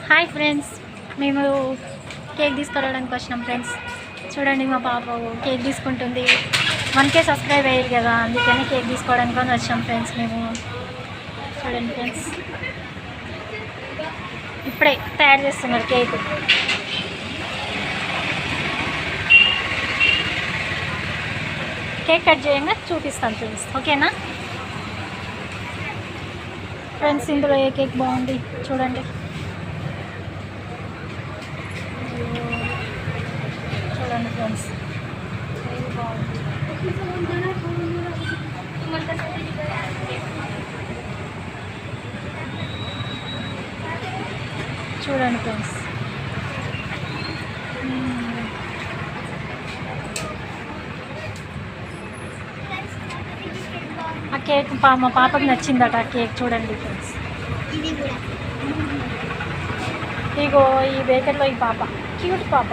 Hi friends, మేము cake తీసుకురావడానికి వచ్చినాం ఫ్రెండ్స్. చూడండి మా పాప కేక్ తీసుకుంటుంది. 1K సబ్స్క్రైబ్ అయ్యారు కదా, అందుకని కేక్ తీసుకోవడానికి వచ్చాం ఫ్రెండ్స్. మేము చూడండి ఫ్రెండ్స్, ఇప్పుడే తయారు చేస్తున్నారు కేక్. కేక్ కట్ చేయంగా చూపిస్తాను ఫ్రెండ్స్, ఓకేనా ఫ్రెండ్స్? ఇందులో ఏ కేక్ బాగుంది చూడండి. చూడండి ఫ్రెండ్స్, చూడండి ఫ్రెండ్స్. ఆ కేక్ మా పాపకి నచ్చిందట. ఆ కేక్ చూడండి ఫ్రెండ్స్. ఇగో ఈ బేకర్లో ఈ పాప, క్యూట్ పాప.